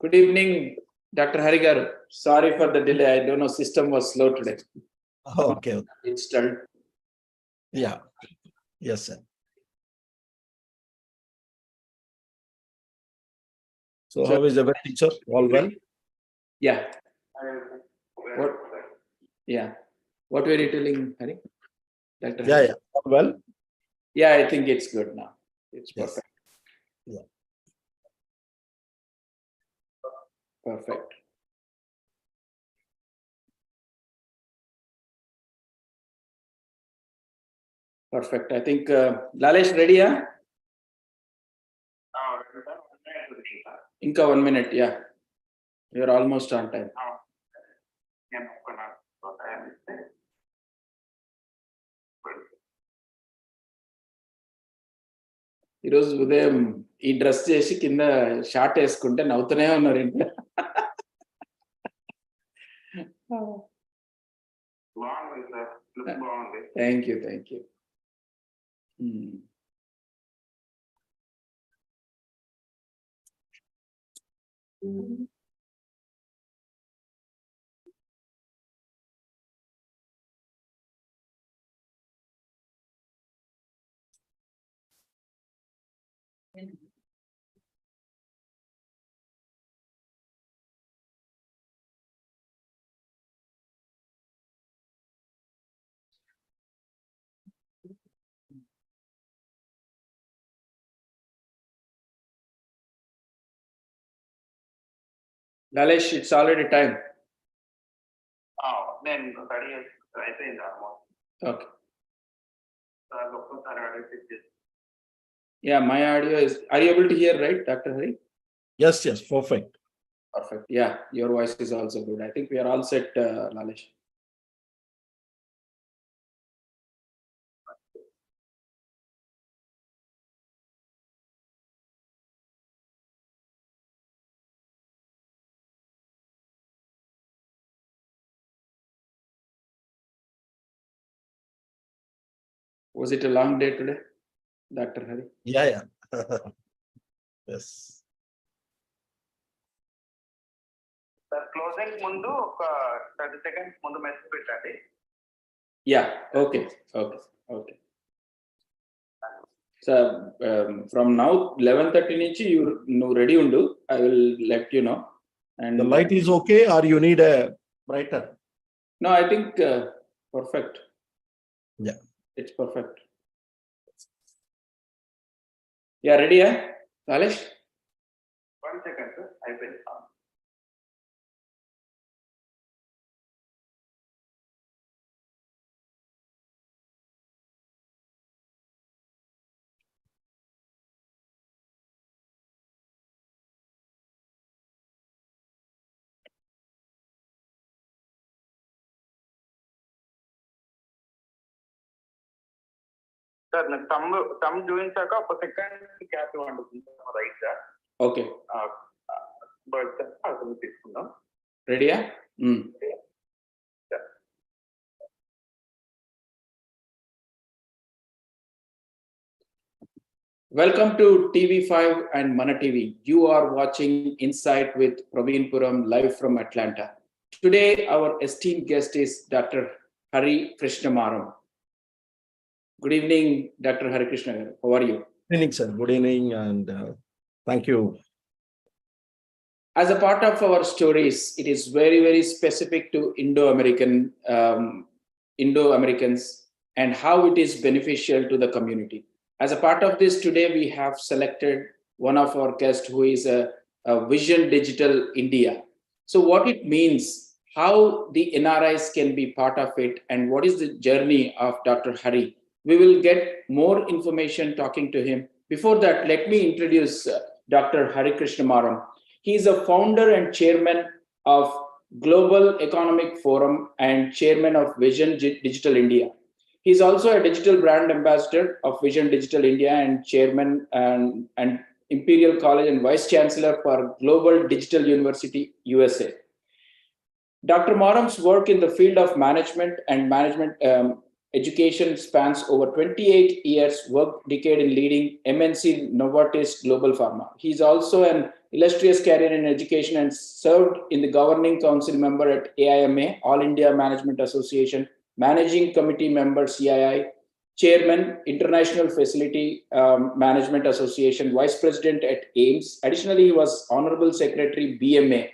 Good evening, Dr. Hari garu. Sorry for the delay. I don't know, system was slow today. Okay. It's stalled. Yeah. Yes, sir. So how is our teacher? All well? Yeah. What? Yeah. What were you telling, Hari? Dr. Hari? Yeah. All well? Yeah, I think it's good now. It's Yes. perfect. Yeah. Perfect. Perfect. I think Lalesh ready, yeah? Inka 1 minute, yeah. You're almost on time. ఈరోజు ఉదయం ఈ dress చేసి కింద short వేసుకుంటే నవ్వుతూనే ఉన్నారు ఇంట్లో. Thank you. Lalesh, it's already time. Okay. Yeah, my audio is. Are you able to hear, right, Dr. Hari? Yes. Perfect. Perfect. Yeah, your voice is also good. I think we are all set, Lalesh. Was it a long day today, Dr. Hari? Yeah. Yes. Closing mundu 30 seconds mundu message pettandi. Yeah. Okay. So from now 11:30 nunchi you ready undu. I will let you know. And the light is okay, or you need a brighter? No, I think perfect. Yeah. It's perfect. Yeah, ready, eh? Lalesh? 1 second, sir. I will. Sir, thumb doing saka ఒక second gap ఇవ్వండి right sir. Okay. But అసలు తీసుకుందాం. Ready, eh? Welcome to TV5 and Mana TV. You are watching Insight with Praveen Puram live from Atlanta. Today, our esteemed guest is Dr. Hari Krishnamaram. Good evening, Dr. Hari Krishna. How are you? Good evening, sir. Good evening, and thank you. As a part of our stories, it is very, very specific to Indo-Americans and how it is beneficial to the community. As a part of this, today we have selected one of our guests who is a Vision Digital India. So what it means, how the NRIs can be part of it, and what is the journey of Dr. Hari. We will get more information talking to him. Before that, let me introduce Dr. Hari Krishnamaram. He is a founder and chairman of Global Economic Forum and chairman of Vision Digital India. He is also a digital brand ambassador of Vision Digital India and chairman and Imperial College and vice chancellor for Global Digital University, USA. Dr. Maram's work in the field of management education spans over 28 years, work decade in leading MNC Novartis Global Pharma. He's also an illustrious career in education and served in the governing council member at AIMA, All India Management Association, managing committee member CII, chairman, International Facility Management Association, vice president at AIMS. Additionally, he was honorable secretary BMA,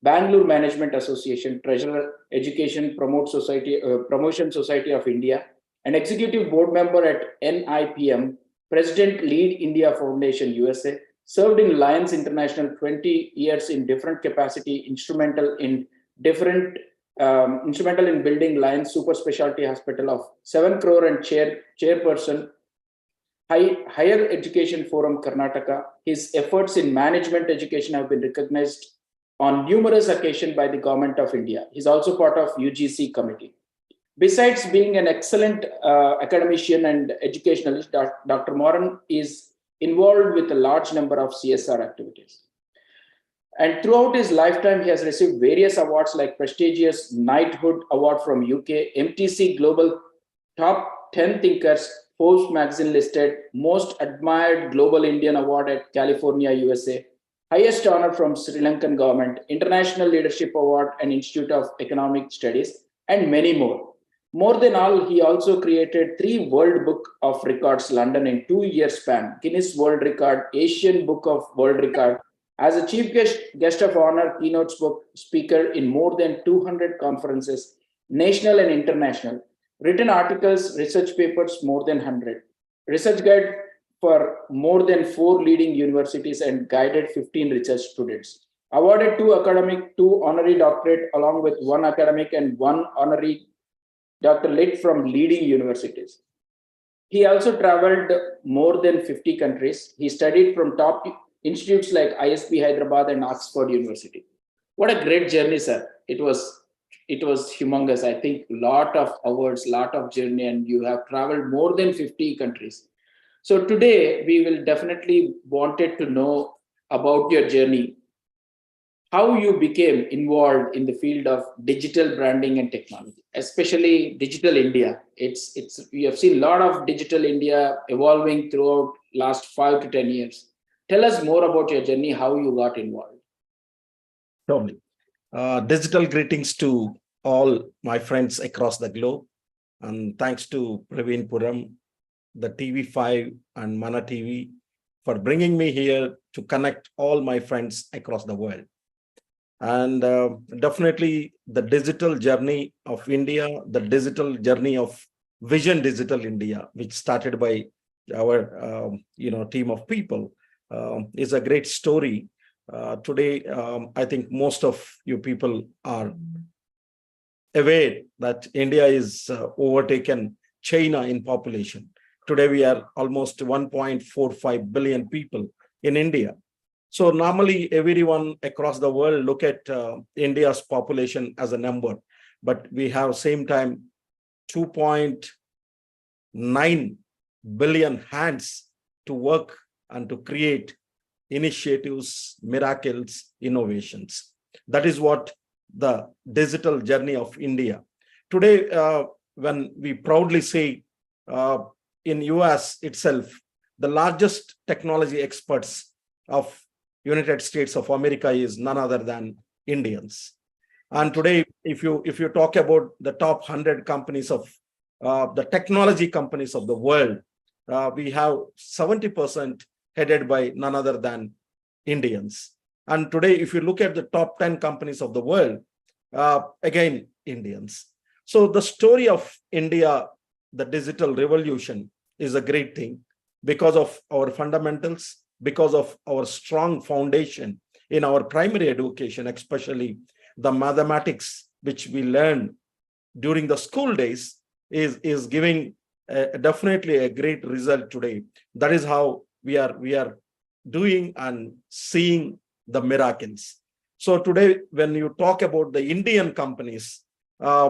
Bangalore Management Association, treasurer, Education Promotion Society of India, and executive board member at NIPM, president, Lead India Foundation, USA. Served in Lions International 20 years in different capacity, instrumental in building Lions Super Specialty Hospital of 7 crore and chairperson Higher Education Forum Karnataka. His efforts in management education have been recognized on numerous occasions by the Government of India. He's also part of UGC committee. Besides being an excellent academician and educationalist, Dr. Moran is involved with a large number of CSR activities. And throughout his lifetime, he has received various awards like prestigious Knighthood Award from UK, MTC Global Top 10 Thinkers, Forbes magazine listed Most Admired Global Indian Award at California, USA, highest honor from Sri Lankan government, International Leadership Award and Institute of Economic Studies, and many more. More than all, he also created 3 World Book of Records London in 2-year span, Guinness World Record, Asian Book of World Record, as a chief guest of honor, keynote speaker in more than 200 conferences, national and international, written articles, research papers, more than 100, research guide for more than 4 leading universities and guided 15 research students. Awarded 2 academic, 2 honorary doctorate, along with 1 academic and 1 honorary doctorate from leading universities. He also traveled more than 50 countries. He studied from top institutes like ISB Hyderabad and Oxford University. What a great journey, sir. It was humongous. I think lot of awards, lot of journey, and you have traveled more than 50 countries. So today we will definitely wanted to know about your journey, how you became involved in the field of digital branding and technology, especially digital India. We have seen a lot of digital India evolving throughout last 5 to 10 years. Tell us more about your journey, how you got involved. Totally. Digital greetings to all my friends across the globe. And thanks to Praveen Puram, the TV5 and Mana TV for bringing me here to connect all my friends across the world. And definitely the digital journey of India, the digital journey of Vision Digital India, which started by our team of people, is a great story. Today, I think most of you people are aware that India is overtaken China in population. Today, we are almost 1.45 billion people in India. So normally everyone across the world look at India's population as a number, but we have same time 2.9 billion hands to work and to create initiatives, miracles, innovations. That is what the digital journey of India. Today, when we proudly say in US itself, the largest technology experts of United States of America is none other than Indians. And today, if you talk about the top 100 companies of the technology companies of the world, we have 70% headed by none other than Indians. And today, if you look at the top 10 companies of the world, again, Indians. So the story of India, the digital revolution, is a great thing because of our fundamentals, because of our strong foundation in our primary education, especially the mathematics, which we learn during the school days, is giving definitely a great result today. That is how we are doing and seeing the miracles. So today, when you talk about the Indian companies,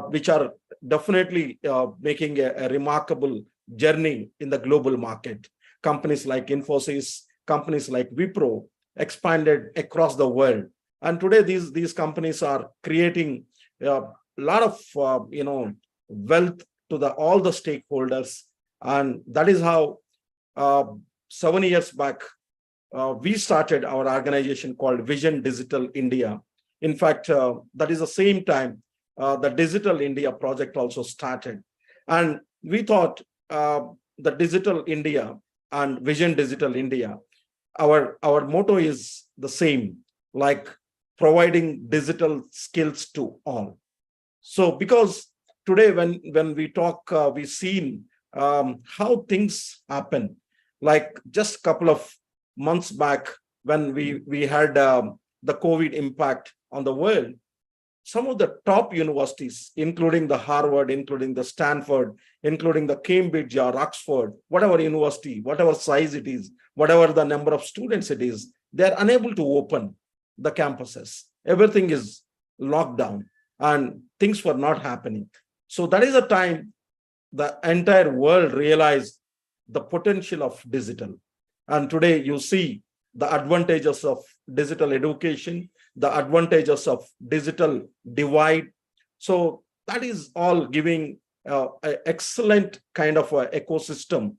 which are definitely making a remarkable journey in the global market, companies like Infosys, companies like Wipro expanded across the world. And today, these companies are creating a lot of wealth to all the stakeholders. And that is how 7 years back, we started our organization called Vision Digital India. In fact, that is the same time the Digital India project also started. And we thought the Digital India and Vision Digital India, our motto is the same, like providing digital skills to all. So because today when we talk, we've seen how things happen. Like just a couple of months back, when we had the COVID impact on the world, some of the top universities, including the Harvard, including the Stanford, including the Cambridge or Oxford, whatever university, whatever size it is, whatever the number of students it is, they're unable to open the campuses. Everything is locked down and things were not happening. So that is a time the entire world realized the potential of digital. And today you see the advantages of digital education, the advantages of digital divide. So that is all giving an excellent kind of a ecosystem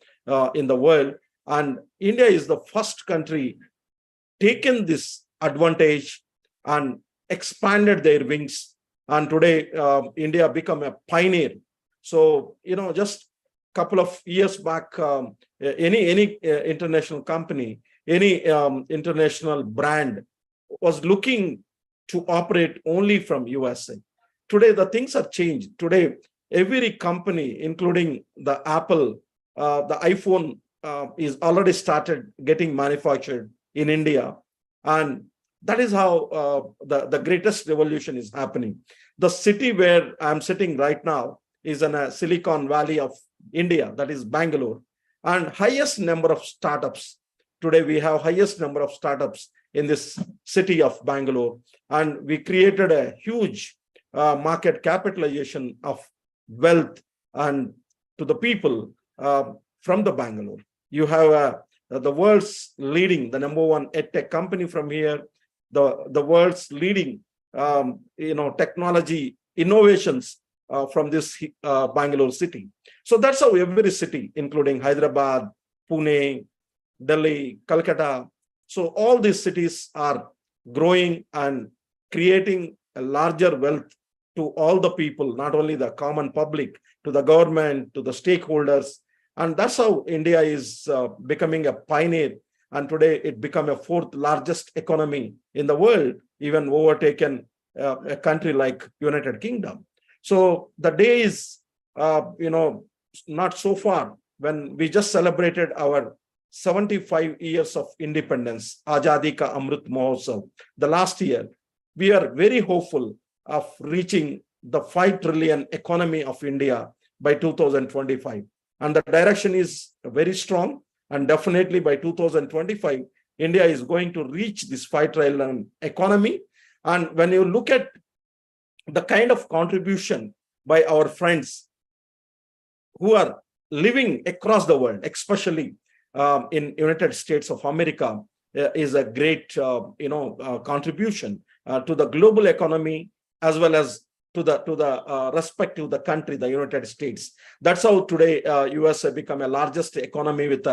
in the world. And India is the first country taken this advantage and expanded their wings. And today, India become a pioneer. So, just a couple of years back, any international company, any international brand was looking to operate only from USA. Today, the things have changed. Today, every company, including the Apple, the iPhone is already started getting manufactured in India. And that is how the greatest revolution is happening. The city where I'm sitting right now is in a Silicon Valley of India, that is Bangalore, and highest number of startups. Today, we have highest number of startups in this city of Bangalore, and we created a huge market capitalization of wealth and to the people from the Bangalore. You have the world's leading, the number one edtech company from here, the world's leading technology innovations from this Bangalore city. So that's how every city, including Hyderabad, Pune, Delhi, Calcutta. So all these cities are growing and creating a larger wealth to all the people, not only the common public, to the government, to the stakeholders. And that's how India is becoming a pioneer. And today it become a fourth largest economy in the world, even overtaken a country like United Kingdom. So the day is, not so far when we just celebrated our 75 years of independence, Azadi Ka Amrit Mahotsav. The last year, we are very hopeful of reaching the 5 trillion economy of India by 2025. And the direction is very strong. And definitely by 2025, India is going to reach this 5 trillion economy. And when you look at the kind of contribution by our friends who are living across the world, especially in United States of America, is a great contribution to the global economy as well as to the respective the country, the United States. That's how today US have become a largest economy with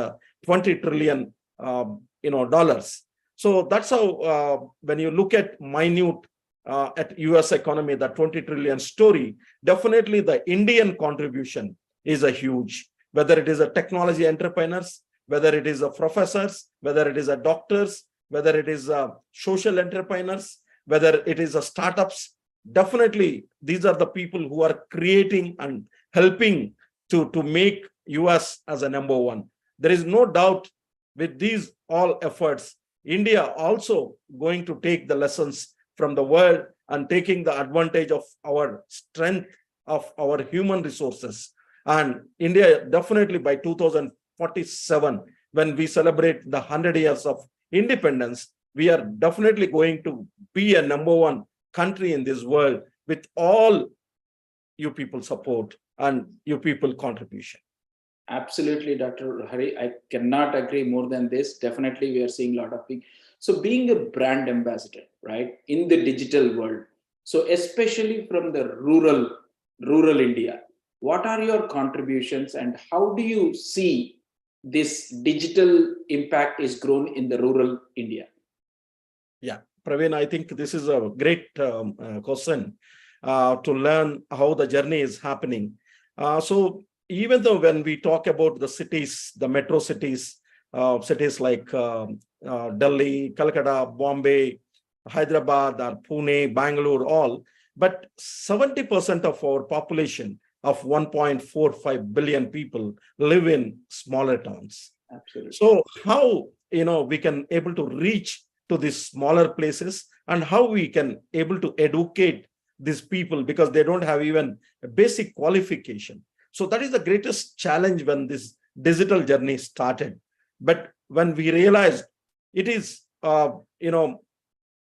20 trillion dollars. So that's how when you look at minute at US economy, the 20 trillion story, definitely the Indian contribution is a huge, whether it is a technology entrepreneurs, whether it is a professors, whether it is a doctors, whether it is social entrepreneurs, whether it is a startups. Definitely, these are the people who are creating and helping to make US as a number one. There is no doubt with these all efforts, India also going to take the lessons from the world and taking the advantage of our strength of our human resources. And India definitely by 2047, when we celebrate the 100 years of independence, we are definitely going to be a number one country in this world with all you people support and you people contribution. Absolutely, Dr. Hari. I cannot agree more than this. Definitely, we are seeing a lot of things. So, being a brand ambassador, right, in the digital world, so especially from the rural India, what are your contributions and how do you see this digital impact is grown in the rural India? Yeah, Praveen, I think this is a great question to learn how the journey is happening. So even though when we talk about the cities, the metro cities, cities like Delhi, Calcutta, Bombay, Hyderabad, or Pune, Bangalore, all, but 70% of our population of 1.45 billion people live in smaller towns. Absolutely. So how we can able to reach to these smaller places, and how we can able to educate these people, because they don't have even a basic qualification. So that is the greatest challenge when this digital journey started. But when we realized it is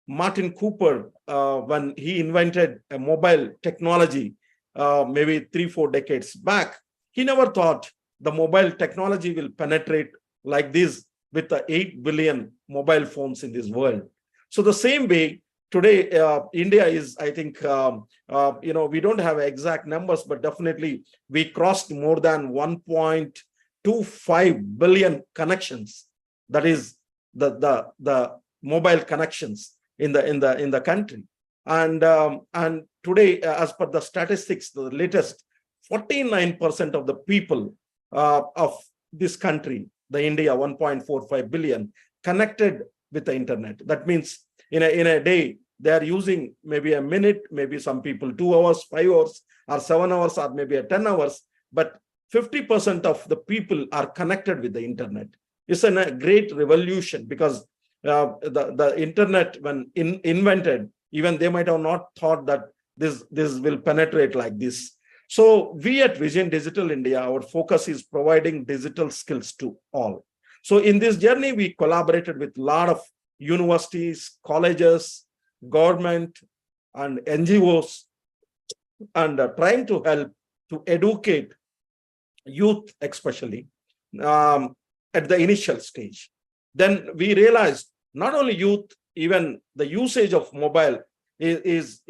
Martin Cooper, when he invented a mobile technology, maybe 3-4 decades back, he never thought the mobile technology will penetrate like this with the 8 billion mobile phones in this world. So the same way, today, India is, I think, we don't have exact numbers, but definitely we crossed more than 1.25 billion connections. That is the mobile connections in the country. And today, as per the statistics, the latest, 49% of the people of this country, the India 1.45 billion, connected with the internet. That means in a day, they are using maybe a minute, maybe some people 2 hours, 5 hours, or 7 hours, or maybe 10 hours, but 50% of the people are connected with the internet. It's a great revolution, because the internet, when invented, even they might have not thought that this will penetrate like this. So we at Vision Digital India, our focus is providing digital skills to all. So in this journey, we collaborated with a lot of universities, colleges, government, and NGOs, and trying to help to educate youth, especially at the initial stage. Then we realized not only youth, even the usage of mobile is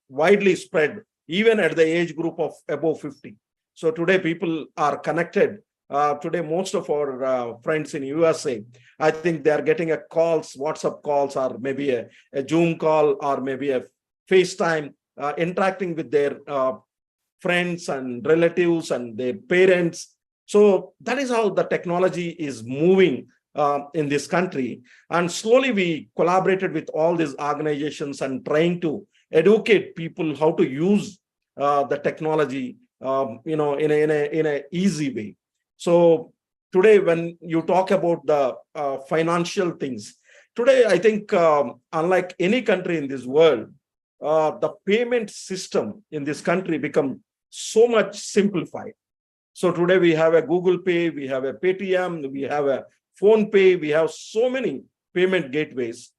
widely spread, even at the age group of above 50. So today people are connected. Today, most of our friends in USA, I think they are getting a calls, WhatsApp calls, or maybe a Zoom call, or maybe a FaceTime, interacting with their friends and relatives and their parents. So that is how the technology is moving in this country. And slowly we collaborated with all these organizations and trying to educate people how to use the technology, in a easy way. So today, when you talk about the financial things, today I think unlike any country in this world, the payment system in this country become so much simplified. So today we have a Google Pay, we have a Paytm, we have a Phone Pay, we have so many payment gateways.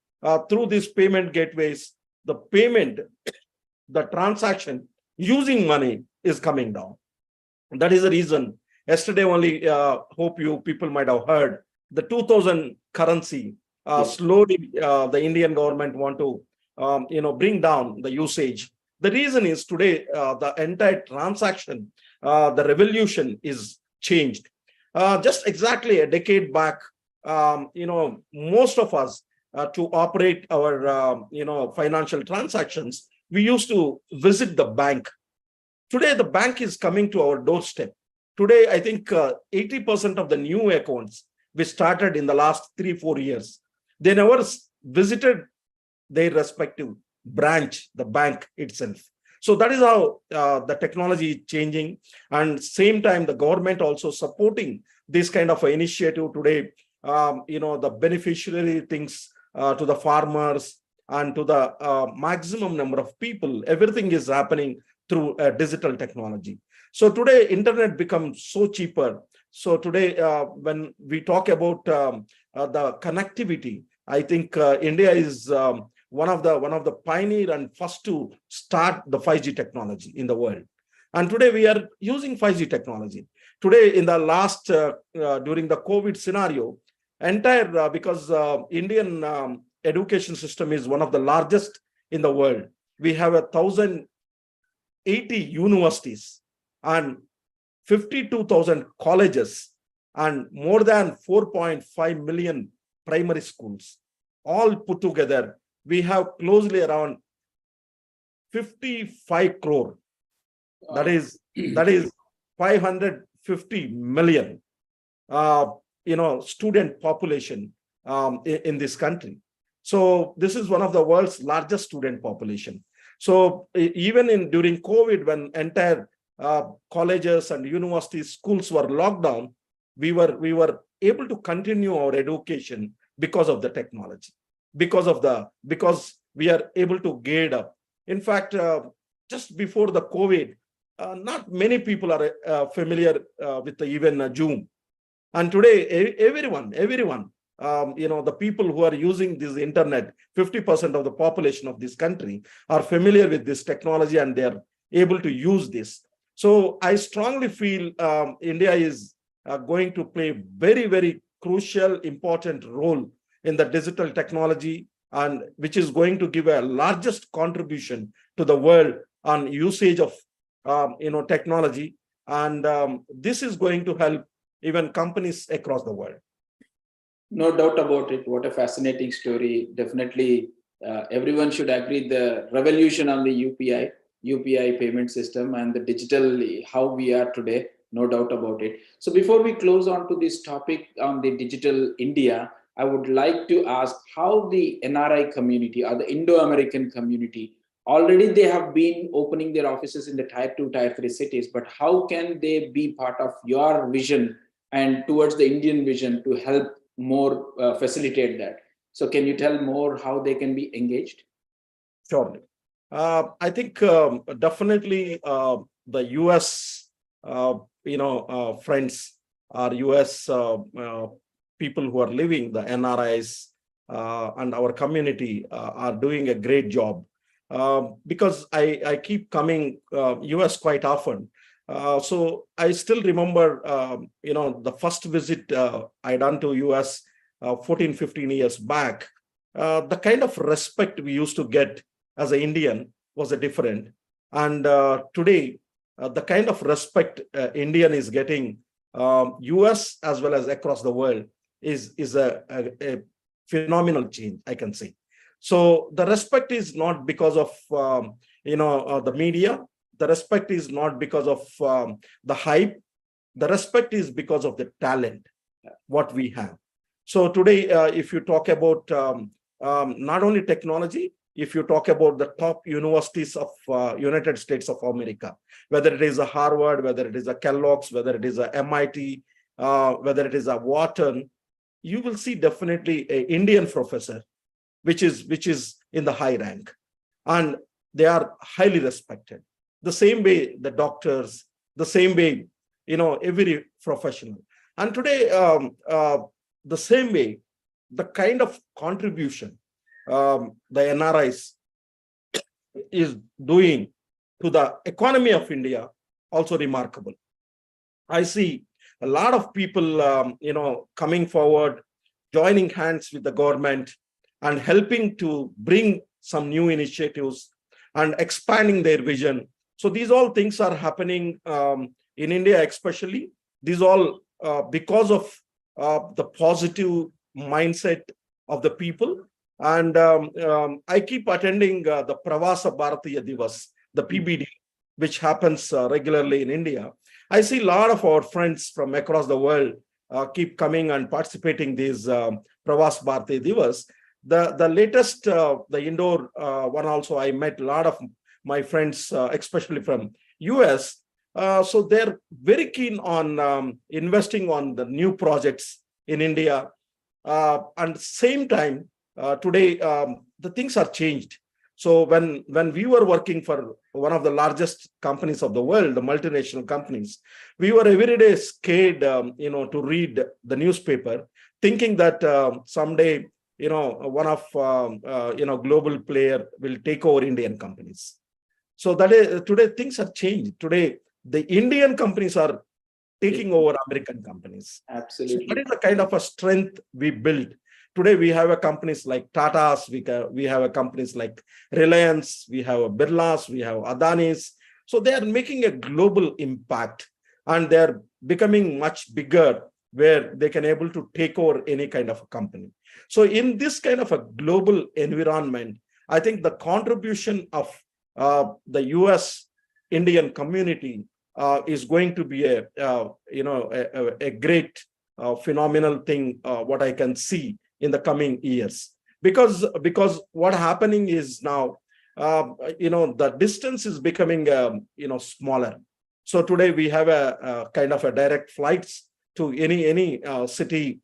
Through these payment gateways, the payment, the transaction using money is coming down. That is the reason. Yesterday only, hope you people might have heard, the 2000 currency, slowly the Indian government want to bring down the usage. The reason is today the entire transaction, the revolution is changed. Just exactly a decade back, most of us to operate our financial transactions, we used to visit the bank. Today, the bank is coming to our doorstep. Today, I think 80% of the new accounts we started in the last 3-4 years, they never visited their respective branch, the bank itself. So that is how the technology is changing, and same time the government also supporting this kind of initiative today. The beneficiary things to the farmers and to the maximum number of people, everything is happening through digital technology. So today internet becomes so cheaper. So today when we talk about the connectivity, I think India is one of the pioneer and first to start the 5G technology in the world. And today we are using 5G technology. Today in the last, during the COVID scenario, entire, because Indian education system is one of the largest in the world. We have 1,080 universities and 52,000 colleges and more than 4.5 million primary schools. All put together, we have closely around 55 crore. That is 550 million student population in this country. So this is one of the world's largest student population. So even during COVID, when entire colleges and universities, schools were locked down, we were able to continue our education because of the technology, because we are able to grade up. In fact, just before the COVID, not many people are familiar with even Zoom. And today, everyone, the people who are using this internet, 50% of the population of this country are familiar with this technology, and they are able to use this. So I strongly feel India is going to play very, very crucial, important role in the digital technology, and which is going to give a largest contribution to the world on usage of technology. And this is going to help even companies across the world. No doubt about it. What a fascinating story. Definitely, everyone should agree the revolution on the UPI payment system and the digital, how we are today. No doubt about it. So before we close on to this topic on the digital India, I would like to ask how the NRI community or the Indo-American community, already they have been opening their offices in the tier 2, tier 3 cities, but how can they be part of your vision and towards the Indian vision to help more facilitate that? So can you tell more how they can be engaged? Surely. I think definitely the US, friends or US people who are living, the NRIs and our community are doing a great job. Because I keep coming US quite often. So I still remember, the first visit I done to US 14, 15 years back. The kind of respect we used to get as an Indian was a different. And today, the kind of respect Indian is getting, US as well as across the world, is a phenomenal change, I can say. So the respect is not because of the media. The respect is not because of the hype. The respect is because of the talent, what we have. So today, if you talk about not only technology, if you talk about the top universities of United States of America, whether it is a Harvard, whether it is a Kellogg's, whether it is a MIT, whether it is a Wharton, you will see definitely an Indian professor, which is in the high rank, and they are highly respected. The same way the doctors, the same way, every professional. And today, the same way, the kind of contribution the NRIs is doing to the economy of India, also remarkable. I see a lot of people, coming forward, joining hands with the government and helping to bring some new initiatives and expanding their vision. So these all things are happening in India, especially. These all because of the positive mindset of the people. And I keep attending the Pravasa Bharatiya Divas, the PBD, which happens regularly in India. I see a lot of our friends from across the world keep coming and participating these Pravas Bharatiya Divas. The latest, the indoor one also, I met a lot of my friends, especially from US. So they're very keen on investing on the new projects in India. And same time, today, the things are changed. So when we were working for one of the largest companies of the world, the multinational companies, we were every day scared, to read the newspaper, thinking that someday, one of global player will take over Indian companies. So that is, today things have changed. Today, the Indian companies are taking over American companies. Absolutely. So that is the kind of a strength we built. Today, we have a companies like Tata's, we have a companies like Reliance, we have a Birla's, we have Adani's. So they are making a global impact, and they're becoming much bigger where they can able to take over any kind of a company. So in this kind of a global environment, I think the contribution of the US Indian community is going to be a great phenomenal thing, what I can see in the coming years. Because what happening is now, the distance is becoming smaller. So today we have a kind of a direct flights to any city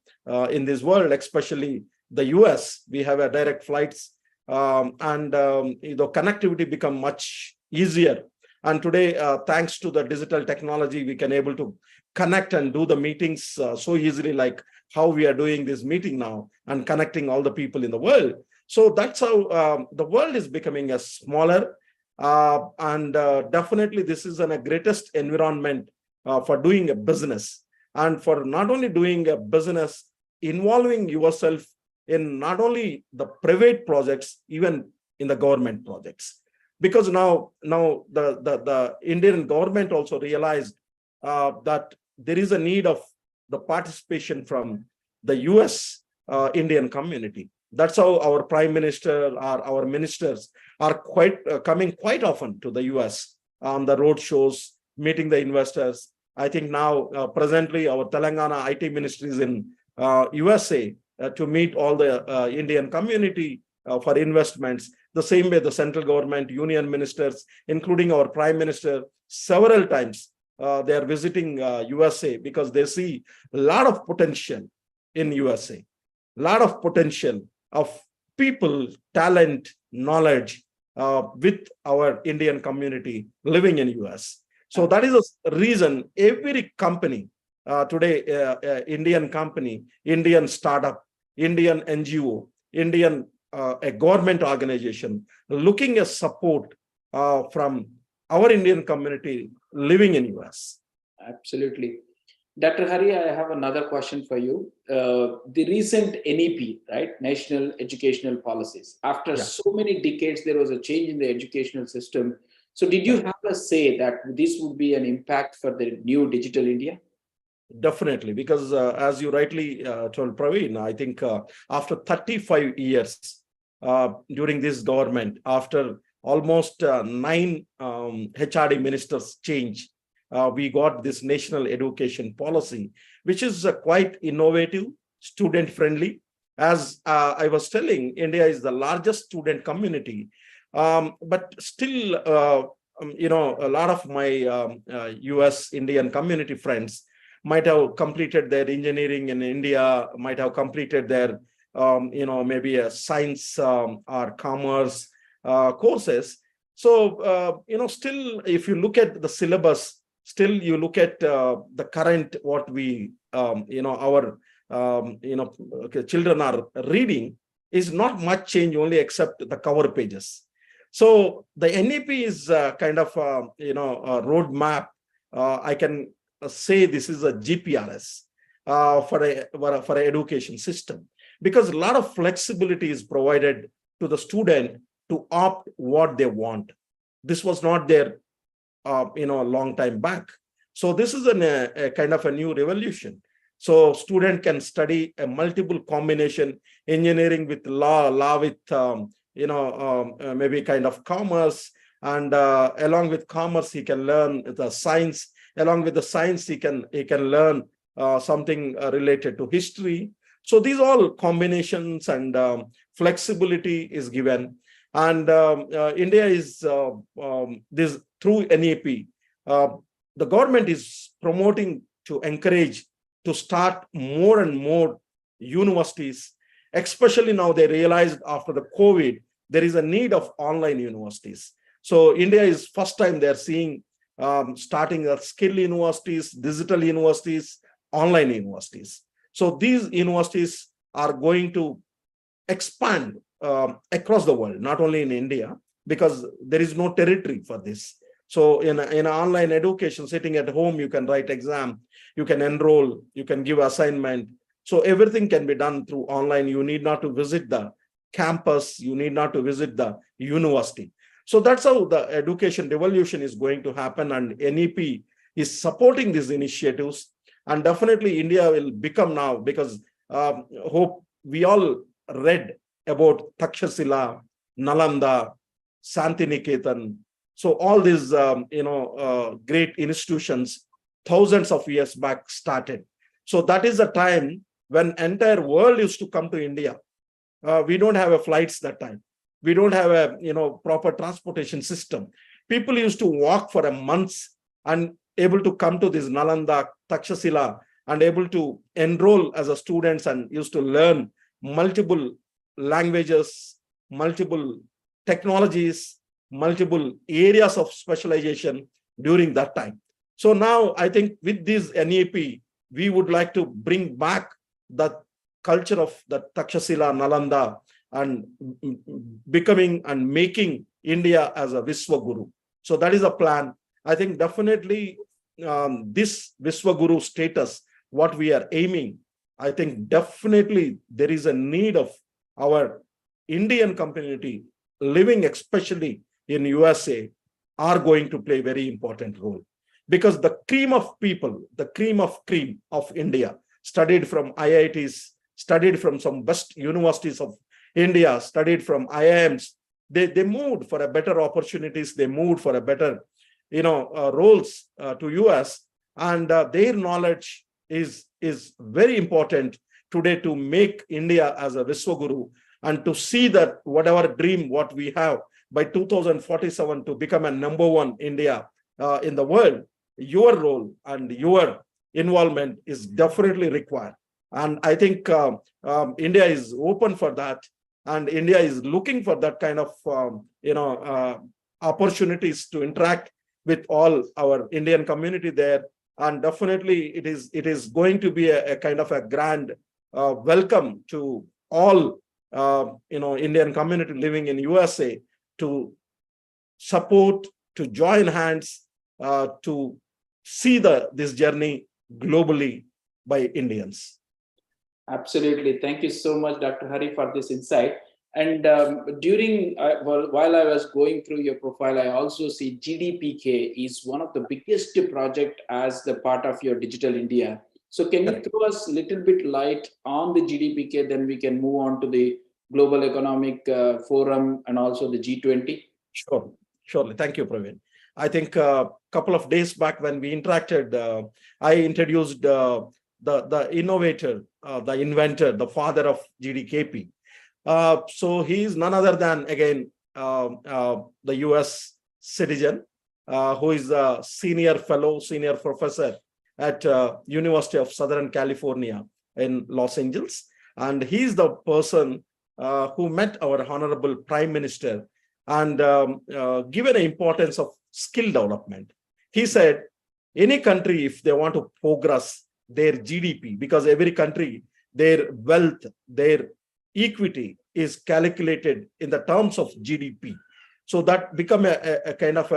in this world, especially the US. We have a direct flights, and connectivity become much easier. And today, thanks to the digital technology, we can able to connect and do the meetings so easily, like how we are doing this meeting now and connecting all the people in the world. So that's how the world is becoming a smaller, and definitely this is a greatest environment for doing a business, and for not only doing a business, involving yourself in not only the private projects, even in the government projects. Because now the Indian government also realized that there is a need of the participation from the US Indian community. That's how our prime minister or our ministers are quite coming quite often to the US on the road shows, meeting the investors. I think now presently our Telangana IT ministry is in USA to meet all the Indian community for investments. The same way the central government, union ministers, including our prime minister, several times they are visiting USA because they see a lot of potential in USA, a lot of potential of people, talent, knowledge with our Indian community living in US. So that is a reason every company today, Indian company, Indian startup, Indian NGO, Indian a government organization looking at support from our Indian community living in US. Absolutely. Dr. Hari, I have another question for you. The recent NEP, right, National Educational Policies, after so many decades, there was a change in the educational system. So did you have a say that this would be an impact for the new digital India? Definitely, because as you rightly told, Praveen, I think after 35 years during this government, after almost 9 HRD ministers change, we got this national education policy, which is quite innovative, student friendly. As I was telling, India is the largest student community, but still, a lot of my US Indian community friends might have completed their engineering in India, might have completed their, maybe a science or commerce courses. So, still, if you look at the syllabus, still you look at the current, what we, our, children are reading is not much change, only except the cover pages. So the NEP is kind of, a roadmap. I can say this is a GPRS for an education system, because a lot of flexibility is provided to the student to opt what they want. This was not there, a long time back. So this is a kind of a new revolution. So student can study a multiple combination, engineering with law with maybe kind of commerce, and along with commerce he can learn the science. Along with the science, he can learn something related to history. So these all combinations and flexibility is given. And India is this through NEP. The government is promoting to encourage to start more and more universities, especially now they realized after the COVID, there is a need of online universities. So India is first time they're seeing starting skill universities, digital universities, online universities. So these universities are going to expand across the world, not only in India, because there is no territory for this. So in online education, sitting at home, you can write exam, you can enroll, you can give assignment. So everything can be done through online. You need not to visit the campus, you need not to visit the university. So that's how the education revolution is going to happen, and NEP is supporting these initiatives. And definitely India will become now, because hope we all read about Takshashila, Nalanda, Santiniketan. So all these, great institutions, thousands of years back started. So that is the time when entire world used to come to India. We don't have a flights that time. We don't have a proper transportation system. People used to walk for a month and able to come to this Nalanda, Takshashila, and able to enroll as a students and used to learn multiple languages, multiple technologies, multiple areas of specialization during that time. So now I think with this NEP, we would like to bring back the culture of the Takshashila, Nalanda, and becoming and making India as a Viswaguru. So that is a plan. I think definitely this Viswaguru status, what we are aiming, I think definitely there is a need of our Indian community living especially in USA are going to play a very important role. Because the cream of people, the cream of India, studied from IITs, studied from some best universities of India, studied from IIMs, they moved for a better opportunities, they moved for a better roles to US, and their knowledge is very important today to make India as a Viswaguru, and to see that whatever dream what we have by 2047 to become a #1 India in the world, your role and your involvement is definitely required. And I think India is open for that, and India is looking for that kind of opportunities to interact with all our Indian community there. And definitely it is going to be a kind of a grand welcome to all Indian community living in USA to support, to join hands, to see this journey globally by Indians. Absolutely. Thank you so much, Dr. Hari, for this insight. And while I was going through your profile, I also see GDPK is one of the biggest project as the part of your Digital India. So can you throw us a little bit light on the GDPK, then we can move on to the Global Economic Forum and also the G20? Sure, surely. Thank you, Praveen. I think a couple of days back when we interacted, I introduced the innovator, the inventor, the father of GDKP. So he is none other than, again, the US citizen who is a senior fellow, senior professor at University of Southern California in Los Angeles. And he's the person who met our Honorable Prime Minister and given the importance of skill development. He said, any country, if they want to progress their GDP, because every country, their wealth, their equity is calculated in the terms of GDP. So that become a kind of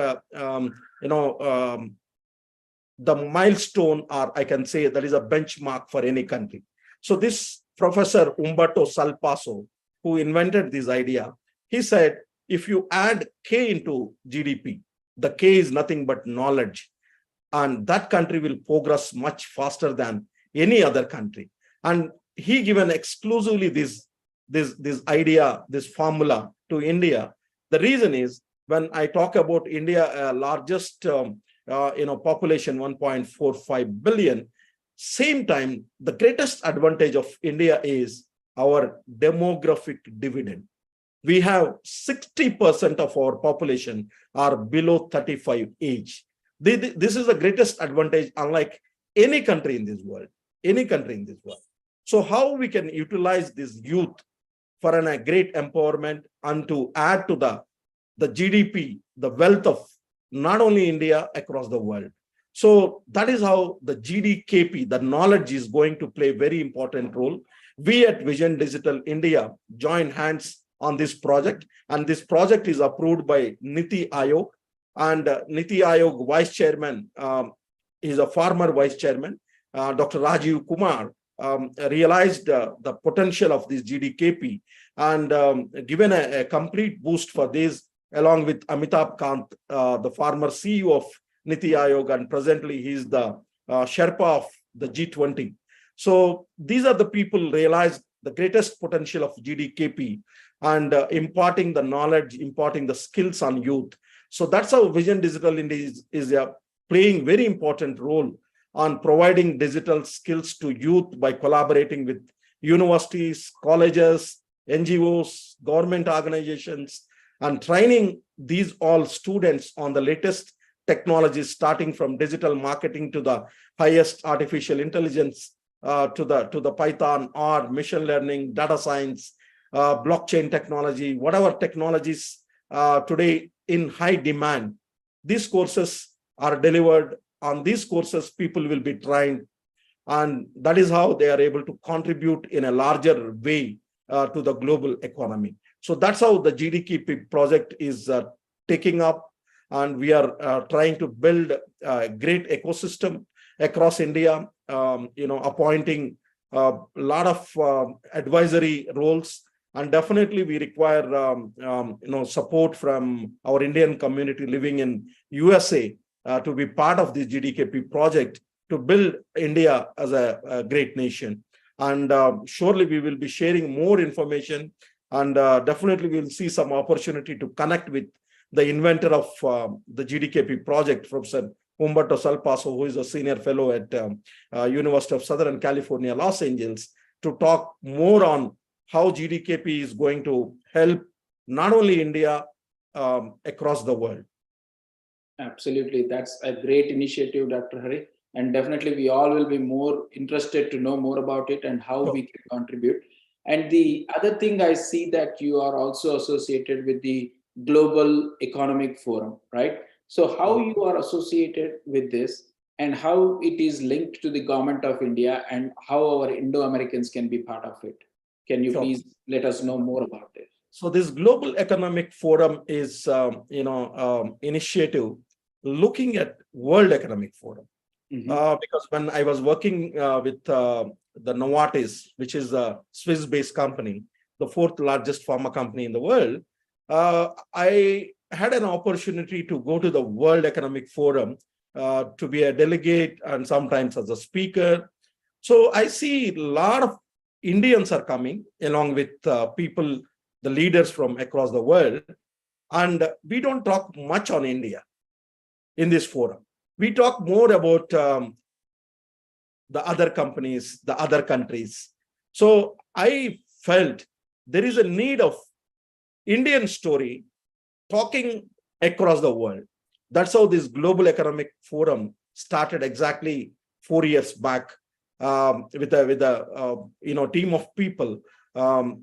the milestone, or I can say that is a benchmark for any country. So this Professor Umberto Salpaso, who invented this idea, he said, if you add K into GDP, the K is nothing but knowledge, and that country will progress much faster than any other country. And he given exclusively this idea, this formula to India. The reason is, when I talk about India, largest population 1.45 billion, same time, the greatest advantage of India is our demographic dividend. We have 60% of our population are below 35 age. This is the greatest advantage, unlike any country in this world, So how we can utilize this youth for a great empowerment and to add to the GDP, the wealth of not only India, across the world. So that is how the GDKP, the knowledge, is going to play a very important role. We at Vision Digital India join hands on this project, and this project is approved by Niti Aayog, and Niti Aayog Vice Chairman is a former Vice Chairman, Dr. Rajiv Kumar, realized the potential of this GDKP and given a complete boost for this, along with Amitabh Kant, the former CEO of Niti Aayog, and presently he is the Sherpa of the G20. So these are the people realize the greatest potential of GDKP and imparting the knowledge, imparting the skills on youth. So that's how Vision Digital India is playing very important role on providing digital skills to youth by collaborating with universities, colleges, NGOs, government organizations, and training these all students on the latest technologies, starting from digital marketing to the highest artificial intelligence, to the Python or machine learning, data science, blockchain technology, whatever technologies today in high demand. These courses are delivered. On these courses, people will be trained, and that is how they are able to contribute in a larger way to the global economy. So that's how the GDKP project is taking up, and we are trying to build a great ecosystem across India, appointing a lot of advisory roles. And definitely we require support from our Indian community living in USA to be part of this GDKP project to build India as a great nation. And surely we will be sharing more information, and definitely we'll see some opportunity to connect with the inventor of the GDKP project, Professor Humberto Salpaso, who is a senior fellow at University of Southern California, Los Angeles, to talk more on how GDKP is going to help not only India, across the world. Absolutely. That's a great initiative, Dr. Hari. And definitely we all will be more interested to know more about it and how we can contribute. And the other thing I see that you are also associated with the Global Economic Forum, right? So how you are associated with this and how it is linked to the government of India and how our Indo-Americans can be part of it. Can you please let us know more about this? So this Global Economic Forum is, initiative looking at World Economic Forum. Because when I was working with the Novartis, which is a Swiss-based company, the fourth largest pharma company in the world, I had an opportunity to go to the World Economic Forum to be a delegate and sometimes as a speaker. So I see a lot of Indians are coming along with people, the leaders from across the world, and we don't talk much on India in this forum. We talk more about the other companies, the other countries. So I felt there is a need of Indian story talking across the world. That's how this Global Economic Forum started exactly 4 years back with a team of people,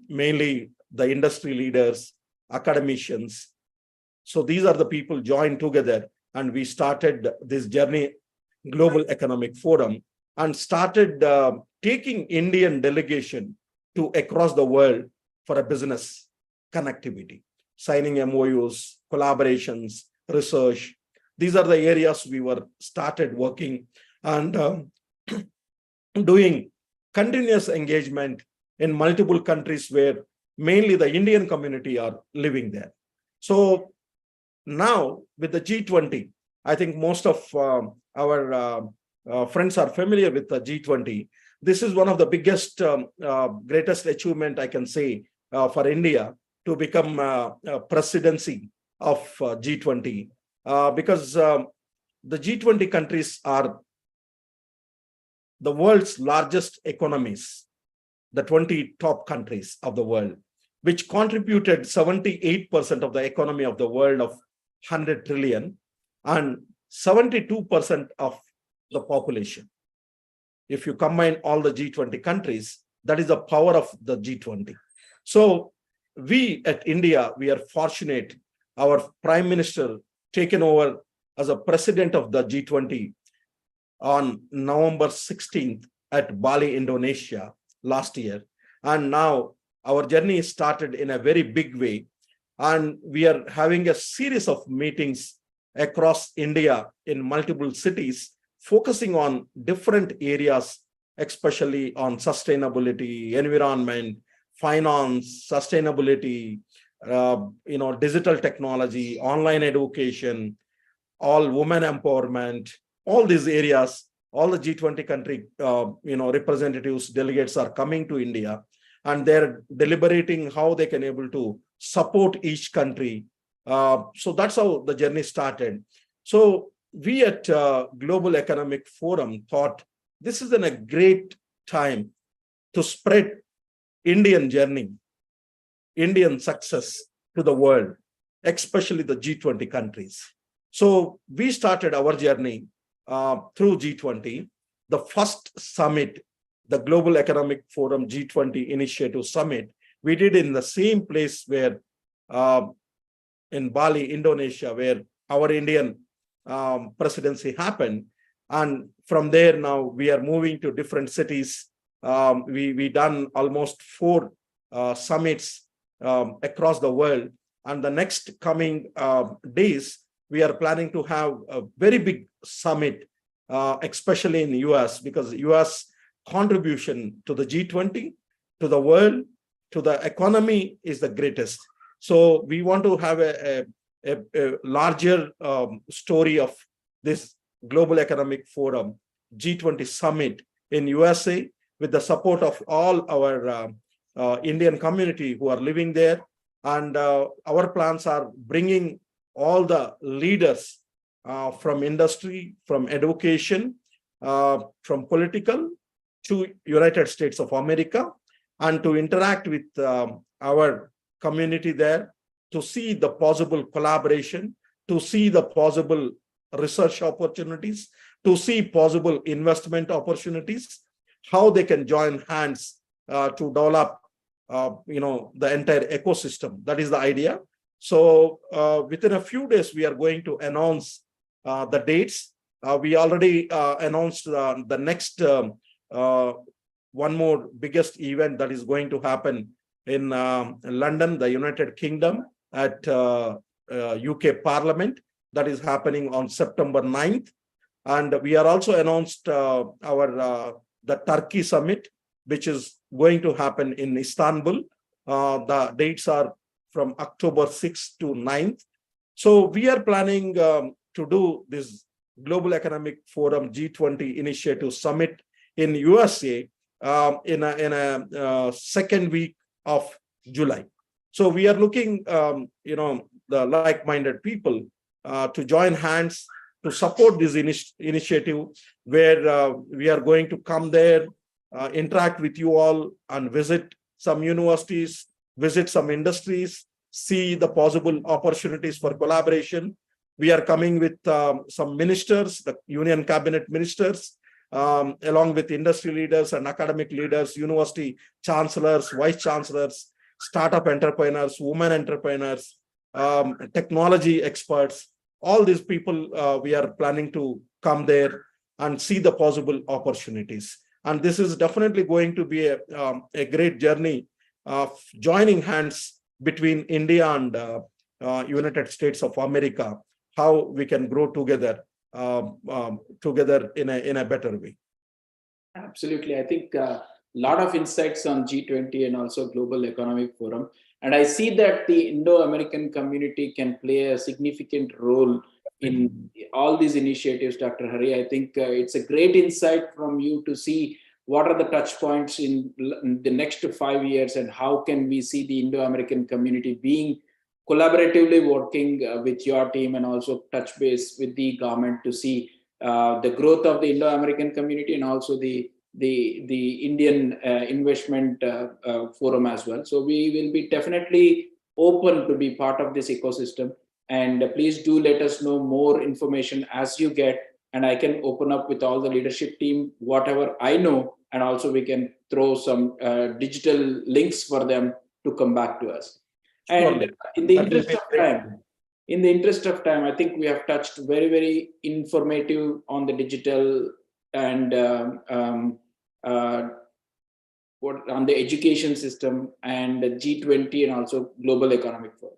mainly the industry leaders, academicians. So these are the people joined together, and we started this journey, Global Economic Forum, and started taking Indian delegation to across the world for a business connectivity, signing MOUs, collaborations, research. These are the areas we were started working and doing continuous engagement in multiple countries where mainly the Indian community are living there. So now with the G20, I think most of our friends are familiar with the G20. This is one of the biggest, greatest achievement I can say for India to become presidency of G20 because the G20 countries are the world's largest economies, the 20 top countries of the world, which contributed 78% of the economy of the world of 100 trillion and 72% of the population. If you combine all the G20 countries, that is the power of the G20. So we at India, we are fortunate. Our Prime Minister taken over as a president of the G20 on November 16th at Bali, Indonesia last year. And now our journey started in a very big way. And we are having a series of meetings across India in multiple cities, focusing on different areas, especially on sustainability, environment, finance, sustainability, digital technology, online education, all women empowerment, all these areas all the G20 country, representatives, delegates are coming to India, and they're deliberating how they can able to support each country. So that's how the journey started. So we at Global Economic Forum thought this is a great time to spread Indian journey, Indian success to the world, especially the G20 countries. So we started our journey through G20. The first summit, the Global Economic Forum G20 Initiative Summit, we did in the same place where in Bali, Indonesia, where our Indian presidency happened. And from there, now we are moving to different cities. We done almost 4 summits across the world. And the next coming days, we are planning to have a very big summit, especially in the US, because US contribution to the G20, to the world, to the economy is the greatest. So we want to have a larger story of this Global Economic Forum G20 Summit in USA with the support of all our Indian community who are living there. And our plans are bringing all the leaders from industry, from education, from political to United States of America, and to interact with our community there, to see the possible collaboration, to see the possible research opportunities, to see possible investment opportunities, how they can join hands to develop the entire ecosystem. That is the idea. So within a few days, we are going to announce the dates. We already announced the next one more biggest event that is going to happen in London, the United Kingdom, at UK Parliament. That is happening on September 9th. And we are also announced the Turkey Summit, which is going to happen in Istanbul. The dates are from October 6th to 9th. So we are planning to do this Global Economic Forum G20 Initiative Summit in USA in a second week of July. So we are looking, the like-minded people to join hands to support this initiative, where we are going to come there, interact with you all, and visit some universities, visit some industries, see the possible opportunities for collaboration. We are coming with some ministers, the union cabinet ministers, along with industry leaders and academic leaders, university chancellors, vice chancellors, startup entrepreneurs, women entrepreneurs, technology experts. All these people, we are planning to come there and see the possible opportunities. And this is definitely going to be a great journey of joining hands between India and United States of America, how we can grow together in a better way. Absolutely. I think a lot of insights on G20 and also Global Economic Forum. And I see that the Indo-American community can play a significant role in all these initiatives, Dr. Hari. I think it's a great insight from you to see what are the touch points in the next 5 years, and how can we see the Indo-American community being collaboratively working with your team, and also touch base with the government to see the growth of the Indo-American community, and also the Indian investment forum as well. So we will be definitely open to be part of this ecosystem. And please do let us know more information as you get, and I can open up with all the leadership team whatever I know, and also we can throw some digital links for them to come back to us. And in the interest of time, I think we have touched very, very informative on the digital and on the education system and the G20 and also Global Economic Forum.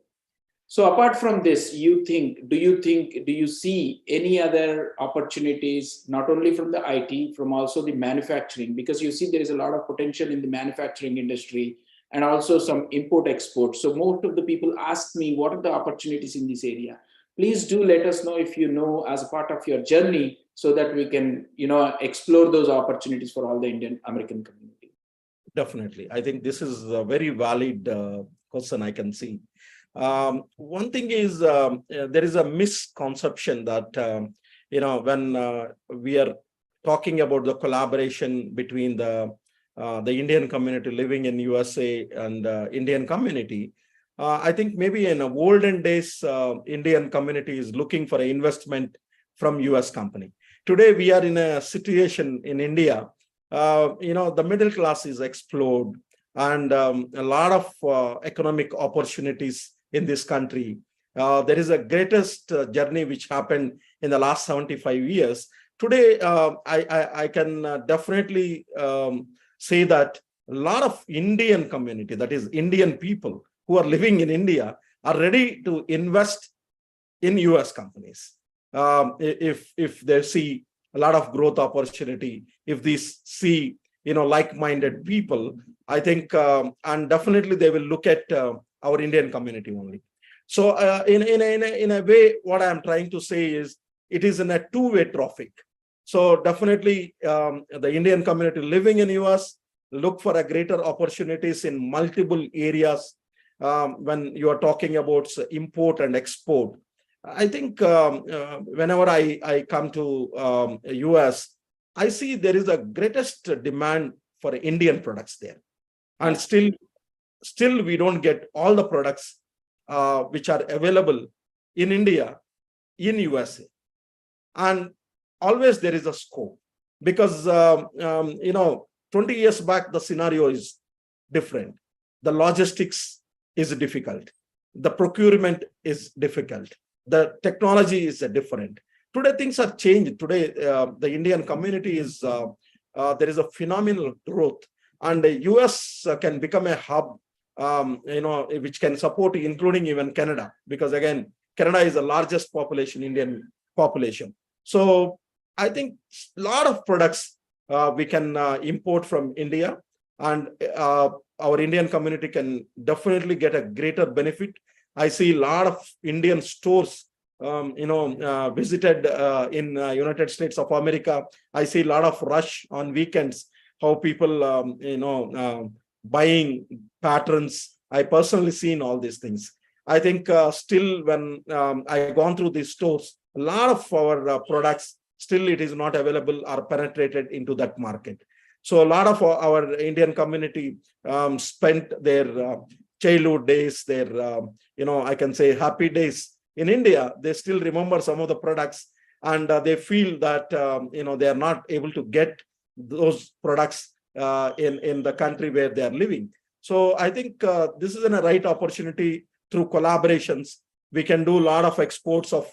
So apart from this, do you see any other opportunities, not only from the IT, from also the manufacturing? Because you see there is a lot of potential in the manufacturing industry, and also some import export. So most of the people ask me, what are the opportunities in this area? Please do let us know if you know, as a part of your journey, so that we can, explore those opportunities for all the Indian American community? Definitely. I think this is a very valid question I can see. One thing is there is a misconception that, when we are talking about the collaboration between the Indian community living in USA and Indian community, I think maybe in the olden days, Indian community is looking for an investment from US company. Today, we are in a situation in India, the middle class is explode, and a lot of economic opportunities in this country. There is a greatest journey which happened in the last 75 years. Today, I can definitely say that a lot of Indian community, that is Indian people who are living in India, are ready to invest in US companies. If they see a lot of growth opportunity, if they see like-minded people, I think, and definitely they will look at our Indian community only. So in a way, what I'm trying to say is it is in a two-way traffic. So definitely the Indian community living in US look for a greater opportunities in multiple areas when you are talking about import and export. I think whenever I come to US, I see there is a greatest demand for Indian products there. And still we don't get all the products which are available in India, in USA. And always there is a scope, because 20 years back, the scenario is different. The logistics is difficult. The procurement is difficult. The technology is different. Today, things are changed. Today, the Indian community is, there is a phenomenal growth, and the US can become a hub, which can support, including even Canada, because again, Canada is the largest population, Indian population. So I think a lot of products we can import from India, and our Indian community can definitely get a greater benefit. I see a lot of Indian stores, visited in United States of America. I see a lot of rush on weekends, how people, buying patterns. I personally seen all these things. I think still when I gone through these stores, a lot of our products, still it is not available or penetrated into that market. So a lot of our Indian community spent their childhood days, their, I can say happy days in India. They still remember some of the products, and they feel that, they are not able to get those products in the country where they are living. So I think this is a right opportunity. Through collaborations, we can do a lot of exports of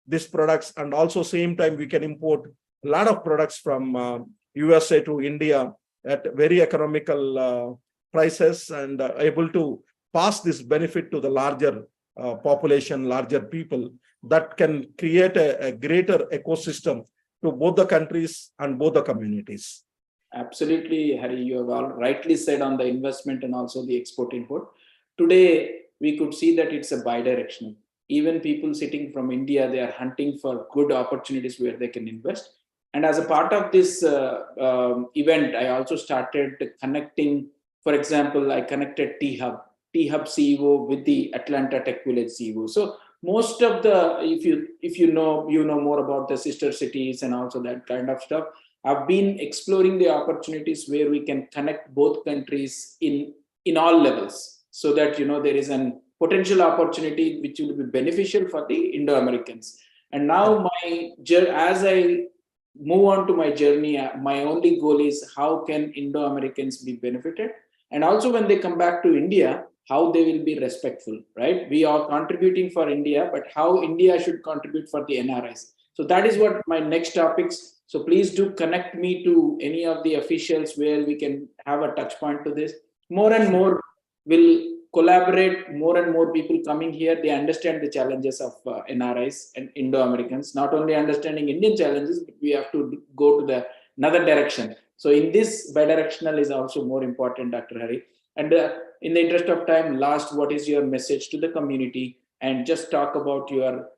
these products, and also same time we can import a lot of products from USA to India at very economical prices, and able to pass this benefit to the larger population, larger people, that can create a greater ecosystem to both the countries and both the communities. Absolutely, Hari, you have all rightly said on the investment and also the export import. Today, we could see that it's a bi-directional. Even people sitting from India, they are hunting for good opportunities where they can invest. And as a part of this event, I also started connecting. For example, I connected T-Hub CEO with the Atlanta Tech Village CEO. So most of the, if you know more about the sister cities and also that kind of stuff, I've been exploring the opportunities where we can connect both countries in all levels, so that there is an potential opportunity which will be beneficial for the Indo-Americans. And now as I move on to my journey, my only goal is how can Indo-Americans be benefited, and also when they come back to India, how they will be respectful, right? We are contributing for India, but how India should contribute for the NRIs. So that is what my next topics. So please do connect me to any of the officials where we can have a touch point to this. More and more will collaborate, more and more people coming here. They understand the challenges of NRIs and Indo-Americans, not only understanding Indian challenges, but we have to go to another direction. So in this, bidirectional is also more important, Dr. Hari. And in the interest of time, last, what is your message to the community? And just talk about your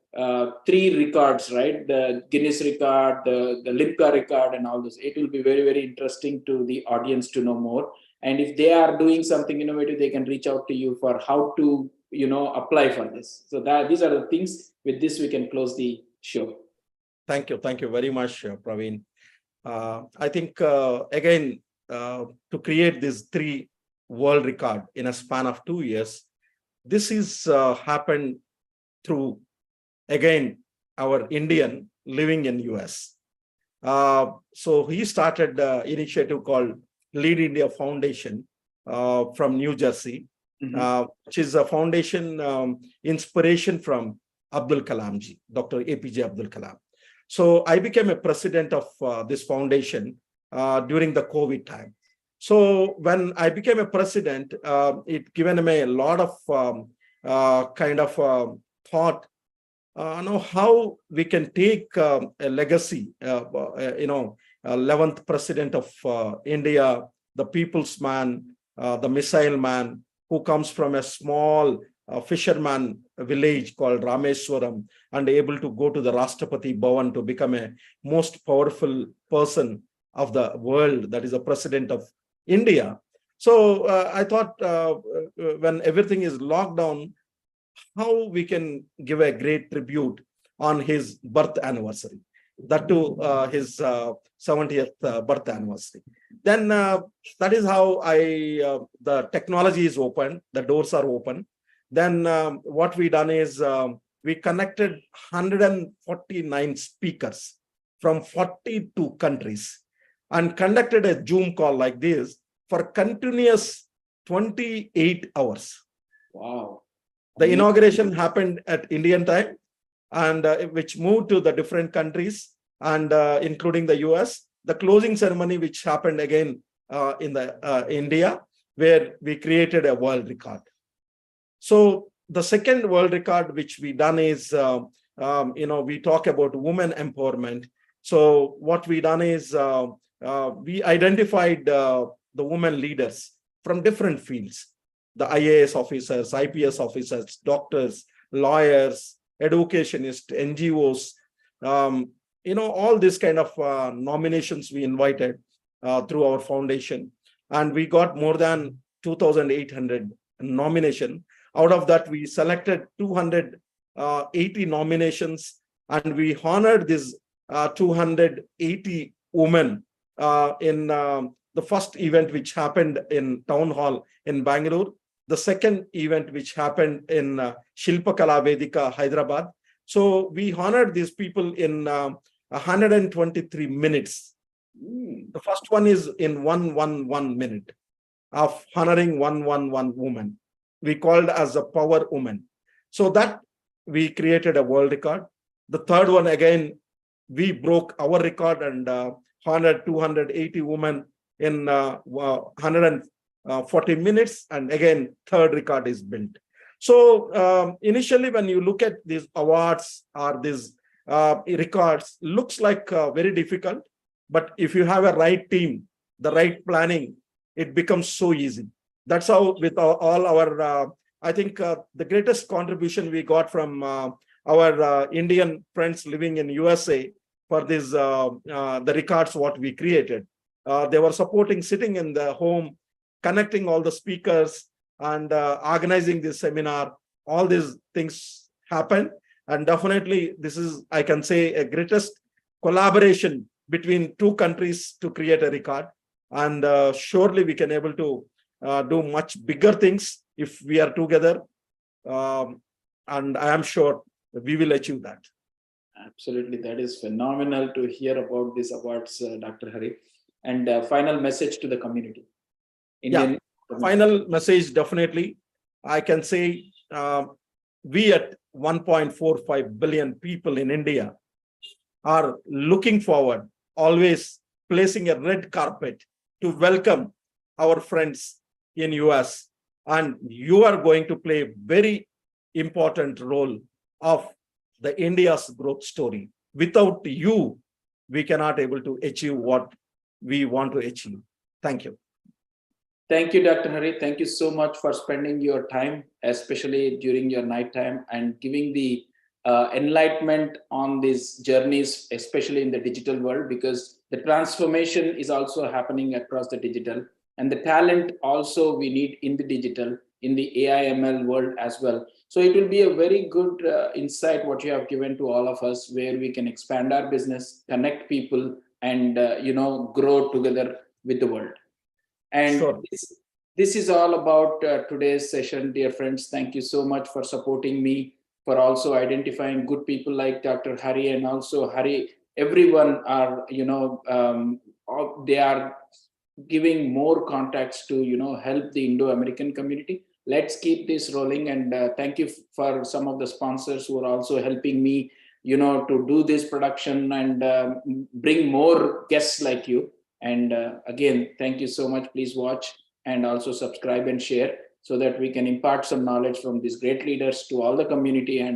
three records, right? The Guinness record, the Limca record, and all this. It will be very, very interesting to the audience to know more. And if they are doing something innovative, they can reach out to you for how to, apply for this. So that these are the things. With this, we can close the show. Thank you. Thank you very much, Praveen. I think, again, to create this 3 world record in a span of 2 years, this is happened through, again, our Indian living in US. So he started the initiative called Lead India Foundation from New Jersey, which is a foundation inspiration from Abdul Kalamji, Dr. APJ Abdul Kalam. So I became a president of this foundation during the COVID time. So when I became a president, it given me a lot of thought, how we can take a legacy, 11th president of India, the people's man, the missile man, who comes from a small fisherman village called Rameswaram, and able to go to the Rashtrapati Bhavan to become a most powerful person of the world, that is the president of India. So I thought, when everything is locked down, how we can give a great tribute on his birth anniversary, that to his 70th birth anniversary. Then that is how the technology is open, the doors are open. Then what we done is we connected 149 speakers from 42 countries and conducted a Zoom call like this for continuous 28 hours. Wow. The inauguration happened at Indian time, and which moved to the different countries, and including the US. The closing ceremony, which happened again in the India, where we created a world record. So the second world record which we done is, we talk about women empowerment. So what we done is we identified the women leaders from different fields, the IAS officers, IPS officers, doctors, lawyers, educationists, NGOs, all this kind of nominations we invited through our foundation. And we got more than 2,800 nomination. Out of that, we selected 280 nominations, and we honored these 280 women in the first event, which happened in Town Hall in Bangalore, the second event, which happened in Shilpakala Vedika, Hyderabad. So we honored these people in 123 minutes. The first one is in 111 minute of honoring 111 woman. We called as a power woman. So that we created a world record. The third one, again, we broke our record and honored 280 women in 140 minutes. And again, third record is built. So initially, when you look at these awards or these records, looks like very difficult. But if you have a right team, the right planning, it becomes so easy. That's how with all our, I think the greatest contribution we got from our Indian friends living in USA for this, the records what we created. They were supporting, sitting in the home, connecting all the speakers and organizing this seminar. All these things happen. And definitely this is, I can say, a greatest collaboration between two countries to create a record. And surely we can able to do much bigger things if we are together. And I am sure we will achieve that. Absolutely. That is phenomenal to hear about these awards, Dr. Hari. And final message to the community. Final message, definitely. I can say we at 1.45 billion people in India are looking forward, always placing a red carpet to welcome our friends in US, and you are going to play a very important role of the India's growth story. Without you, we cannot able to achieve what we want to achieve. Thank you. Thank you, Dr. Hari. Thank you so much for spending your time, especially during your night time, and giving the enlightenment on these journeys, especially in the digital world, because the transformation is also happening across the digital, and the talent also we need in the digital, in the AI/ML world as well. So it will be a very good insight what you have given to all of us, where we can expand our business, connect people, and grow together with the world. And Sure. this is all about today's session, dear friends. Thank you so much for supporting me, for also identifying good people like Dr. Hari, and also Hari. Everyone are, they are giving more contacts to, help the Indo-American community. Let's keep this rolling. And thank you for some of the sponsors who are also helping me, to do this production and bring more guests like you. And again, thank you so much. Please watch and also subscribe and share, so that we can impart some knowledge from these great leaders to all the community and